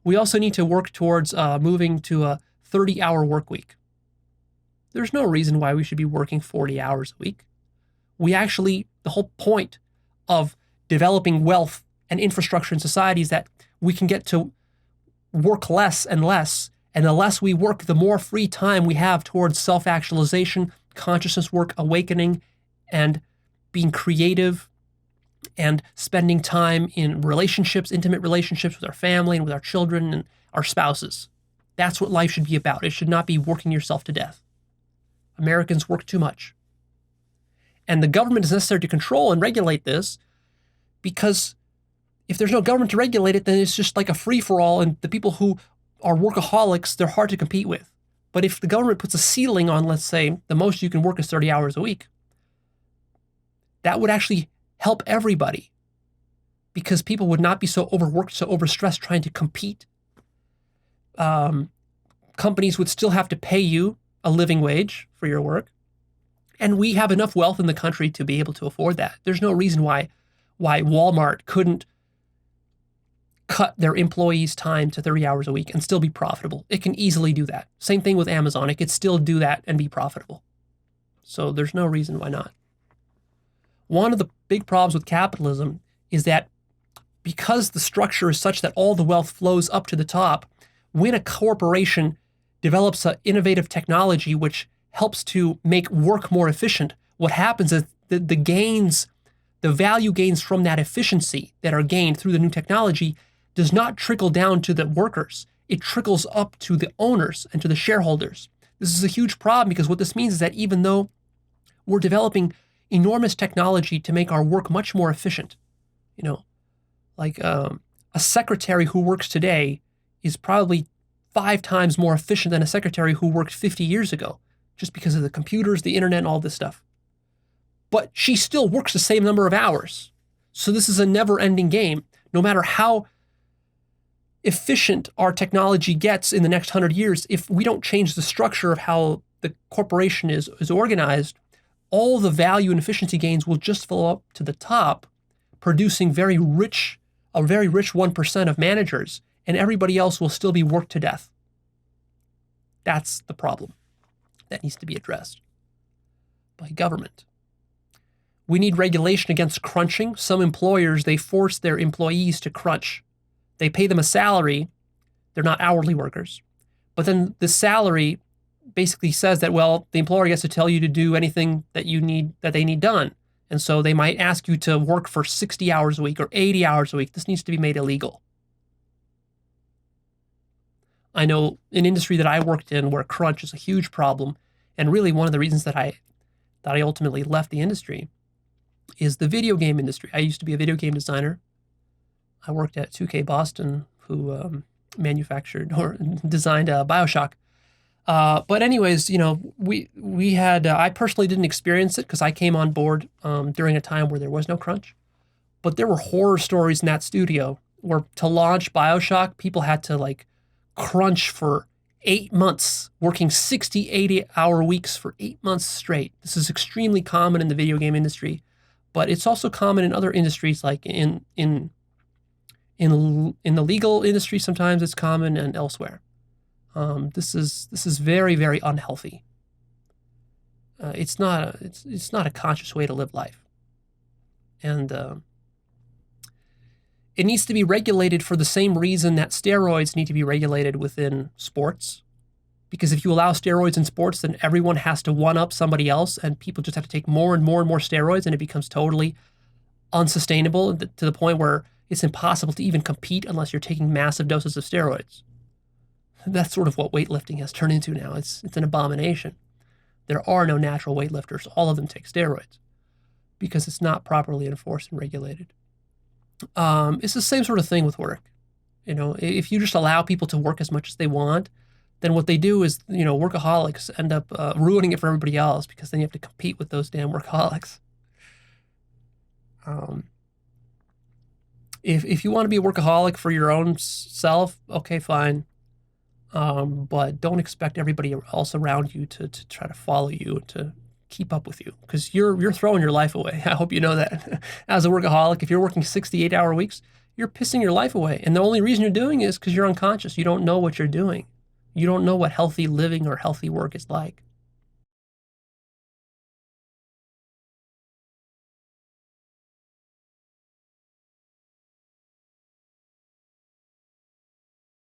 We also need to work towards moving to a 30-hour work week. There's no reason why we should be working 40 hours a week. The whole point of developing wealth and infrastructure in society is that we can get to work less and less, and the less we work, the more free time we have towards self-actualization, consciousness work, awakening, and being creative, and spending time in relationships, intimate relationships with our family and with our children and our spouses. That's what life should be about. It should not be working yourself to death. Americans work too much. And the government is necessary to control and regulate this, because if there's no government to regulate it, then it's just like a free-for-all, and the people who are workaholics, they're hard to compete with. But if the government puts a ceiling on, let's say, the most you can work is 30 hours a week, that would actually help everybody, because people would not be so overworked, so overstressed trying to compete. Companies would still have to pay you a living wage for your work. And we have enough wealth in the country to be able to afford that. There's no reason why Walmart couldn't cut their employees' time to 30 hours a week and still be profitable. It can easily do that. Same thing with Amazon. It could still do that and be profitable. So there's no reason why not. One of the big problems with capitalism is that because the structure is such that all the wealth flows up to the top, when a corporation develops an innovative technology which helps to make work more efficient, what happens is the value gains from that efficiency that are gained through the new technology does not trickle down to the workers. It trickles up to the owners and to the shareholders. This is a huge problem, because what this means is that even though we're developing enormous technology to make our work much more efficient, like a secretary who works today is probably 5 times more efficient than a secretary who worked 50 years ago, just because of the computers, the internet, and all this stuff. But she still works the same number of hours. So this is a never-ending game. No matter how efficient our technology gets in the next 100 years, if we don't change the structure of how the corporation is organized, all the value and efficiency gains will just flow up to the top, producing a very rich 1% of managers, and everybody else will still be worked to death. That's the problem that needs to be addressed by government. We need regulation against crunching. Some employers, they force their employees to crunch. They pay them a salary. They're not hourly workers. But then the salary basically says that, well, the employer gets to tell you to do anything that they need done. And so they might ask you to work for 60 hours a week or 80 hours a week. This needs to be made illegal. I know an industry that I worked in where crunch is a huge problem, and really one of the reasons that I ultimately left the industry is the video game industry. I used to be a video game designer. I worked at 2K Boston, who manufactured or designed BioShock. But anyways, we had, I personally didn't experience it because I came on board during a time where there was no crunch. But there were horror stories in that studio where to launch BioShock, people had to crunch for 8 months, working 60, 80-hour weeks for 8 months straight. This is extremely common in the video game industry, but it's also common in other industries, like in the legal industry. Sometimes it's common, and elsewhere. This is very, very unhealthy. It's not a conscious way to live life, and it needs to be regulated for the same reason that steroids need to be regulated within sports. Because if you allow steroids in sports, then everyone has to one-up somebody else, and people just have to take more and more and more steroids, and it becomes totally unsustainable to the point where it's impossible to even compete unless you're taking massive doses of steroids. That's sort of what weightlifting has turned into now. It's an abomination. There are no natural weightlifters. All of them take steroids because it's not properly enforced and regulated. It's the same sort of thing with work. If you just allow people to work as much as they want, then what they do is, workaholics end up ruining it for everybody else, because then you have to compete with those damn workaholics. If you want to be a workaholic for your own self, okay, fine. But don't expect everybody else around you to try to follow you and to keep up with you, because you're throwing your life away. I hope you know that. As a workaholic, if you're working 68-hour weeks, you're pissing your life away. And the only reason you're doing it is because you're unconscious. You don't know what you're doing. You don't know what healthy living or healthy work is like.